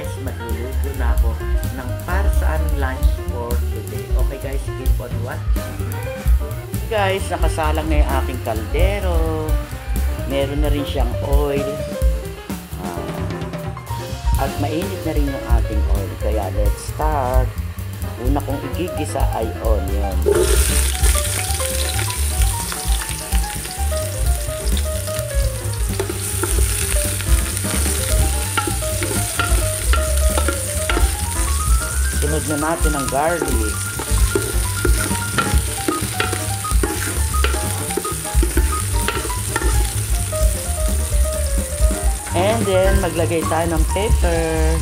guys, magluluto na ako ng para sa aming lunch for today. Okay guys, keep on watching. Guys, nakasalang na yung aking kaldero. Meron na rin siyang oil. At mainit na rin yung ating oil. Kaya let's start. Una kong igigisa ay onion. Sunod na natin ang garlic. And then, maglagay tayo ng pepper.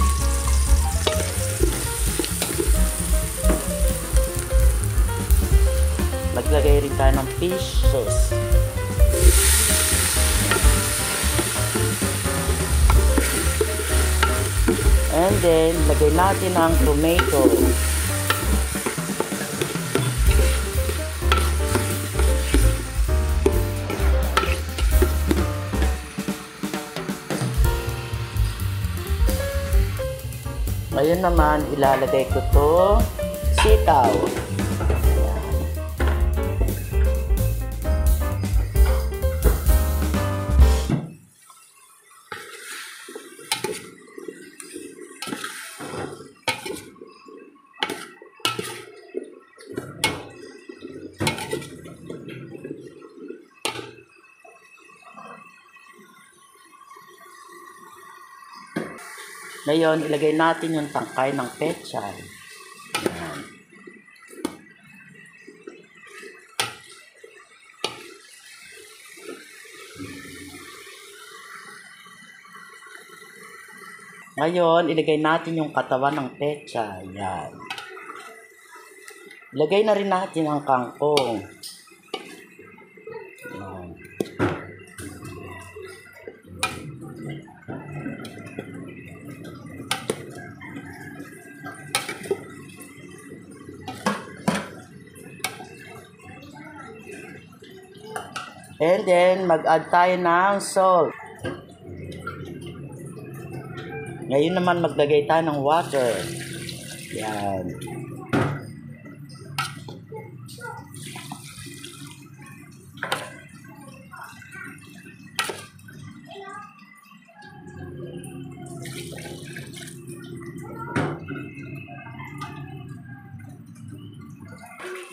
Maglagay rin tayo ng fish sauce. And then, lagay natin ang tomato. Ngayon naman, ilalagay ko to sitaw. Ngayon, ilagay natin yung tangkay ng pechay. Ayan. Ngayon, ilagay natin yung katawan ng pechay. Ayan. Ilagay na rin natin ang kangkong. Ayan. And then, mag-add tayo ng salt. Ngayon naman, maglagay tayo ng water. Yan.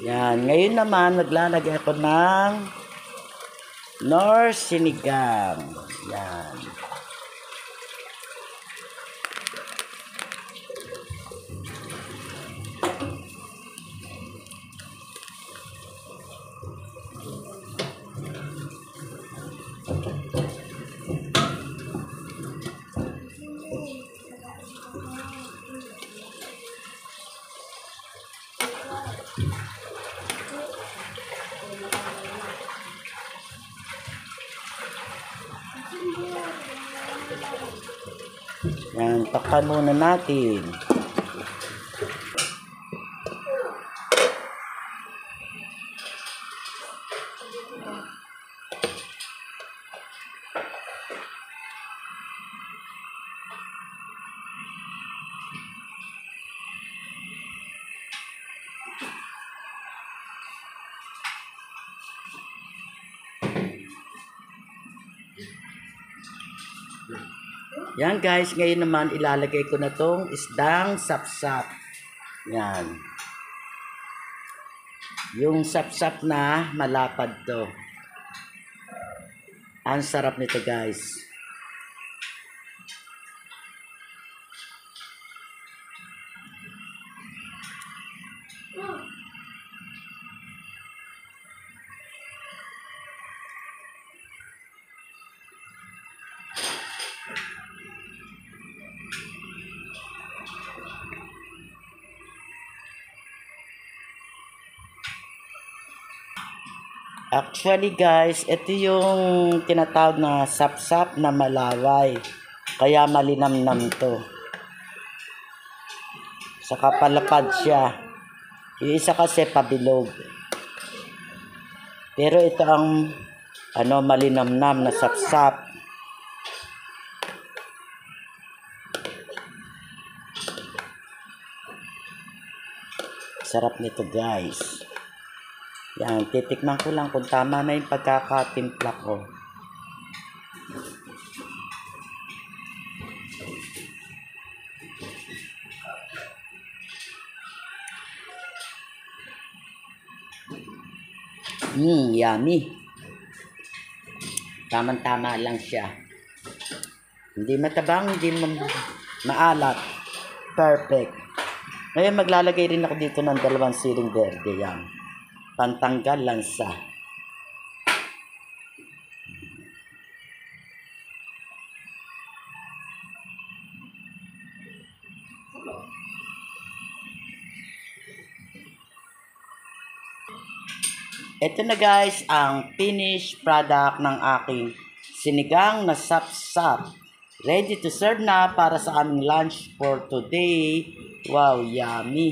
Yan. Ngayon naman, maglalagay ako ng Knorr sinigang. Yan. Yan, takpan muna natin. Yan guys, ngayon naman ilalagay ko na tong isdang sapsap. Yan. Yung sapsap na malapad to. Ang sarap nito guys. Actually guys, ito yung tinatawag na sapsap na malaway. Kaya malinamnam to. Saka palapad siya. Yung isa kasi pabilog. Pero ito ang malinamnam na sapsap. sarap nito guys. Yan, titikman ko lang kung tama na yung pagkakatimpla ko. Yummy. Tamang-tama lang siya. Hindi matabang, hindi maalat. Perfect. Ngayon maglalagay rin ako dito ng 2 siling berde. Yan. Pantanggal lansa. Ito na guys ang finished product ng aking sinigang na sapsap. Ready to serve na para sa aming lunch for today. Wow, yummy.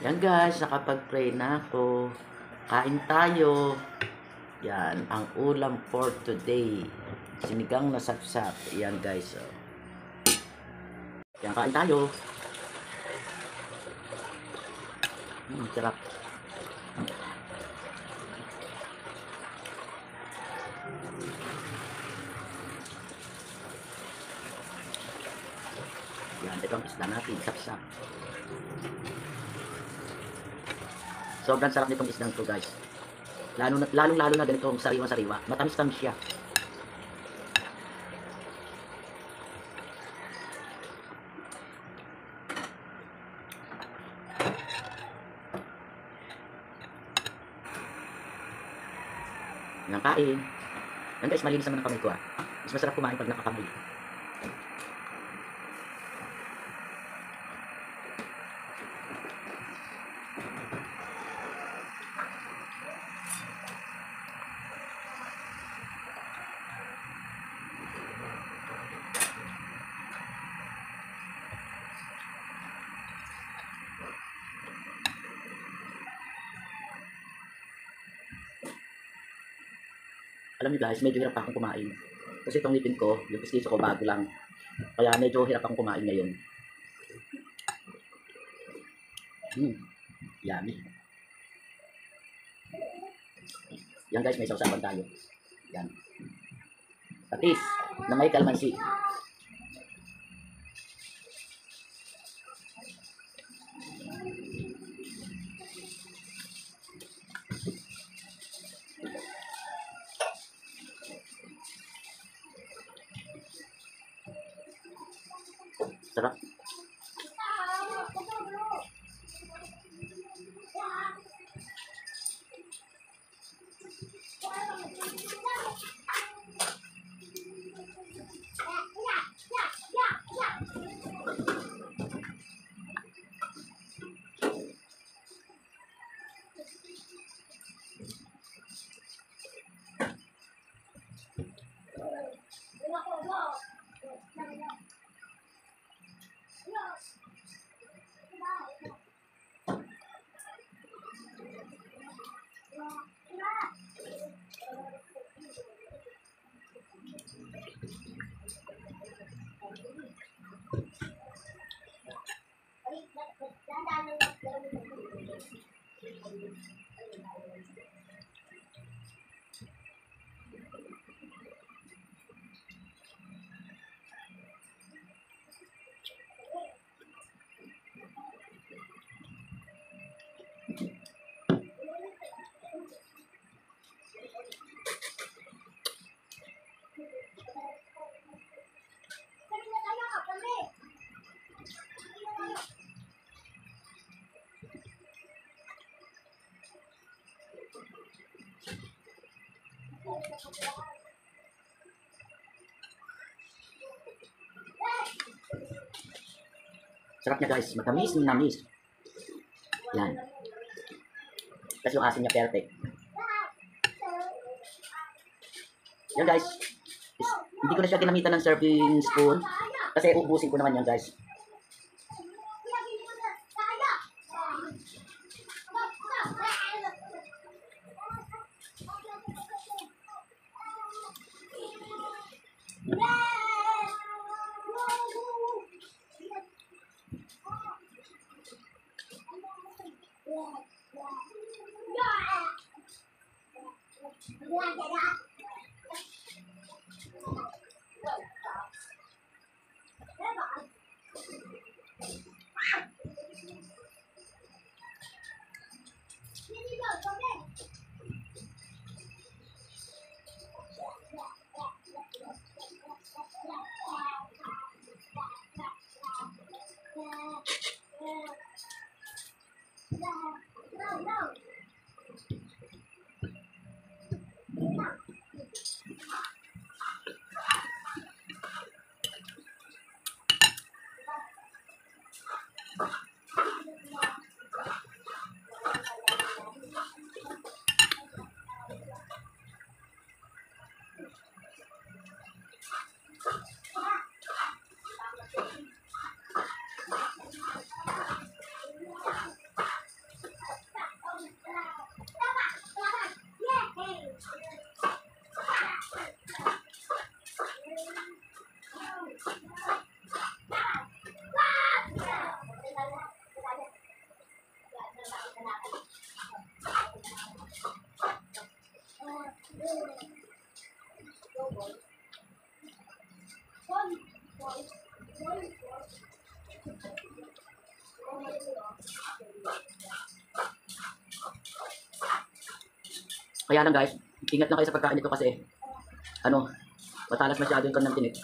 Yan guys, nakapag-pray na ako. Kain tayo. Yan, ang ulam for today. Sinigang na sapsap. Yan guys. Oh. Yan, kain tayo. Sarap. Yan, ito ang isda natin. Sapsap. Sobrang sarap nitong isdang to guys. Lalong na ganitong sariwa-sariwa. Matamis-tamis siya. Yan, kain. Yan guys, malinis naman ang kamay ko ah. Mas masarap kumain pag nakakamay. Alam niyo guys, medyo hirap akong kumain. Kasi itong ngipin ko, yung pistiso ko bago lang. Kaya medyo hirap akong kumain ngayon. Yummy. Yan guys, may sausawan tayo. Yan. Patis na may kalamansi. Sarap. Sarap niya guys, matamis. Yan. Tapos yung asin niya perfect. Yan guys. Hindi ko na siya ginamitan ng serving spoon. Kasi ubusin ko naman yan guys. Kaya lang guys, ingat lang kayo sa pagkain nito kasi matalas masyado yung kanyang tinik.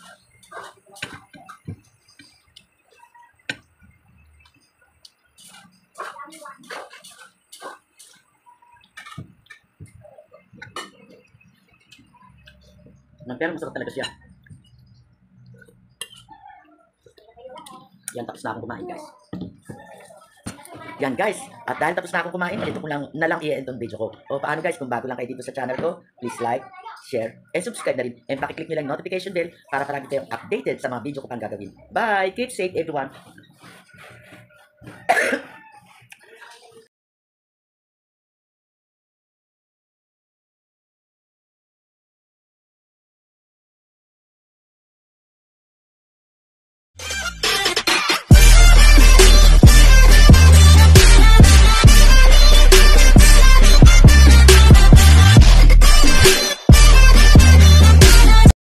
Pero masarap talaga siya. Yan, tapos na akong kumain guys. Yan guys, at dahil tapos na akong kumain, ito ko lang i-end ang video ko. O paano guys, kung bago lang kayo dito sa channel ko, please like, share, and subscribe na rin. And pakiclick nyo lang notification bell para palagi kayong updated sa mga video ko pang gagawin. Bye! Keep safe everyone!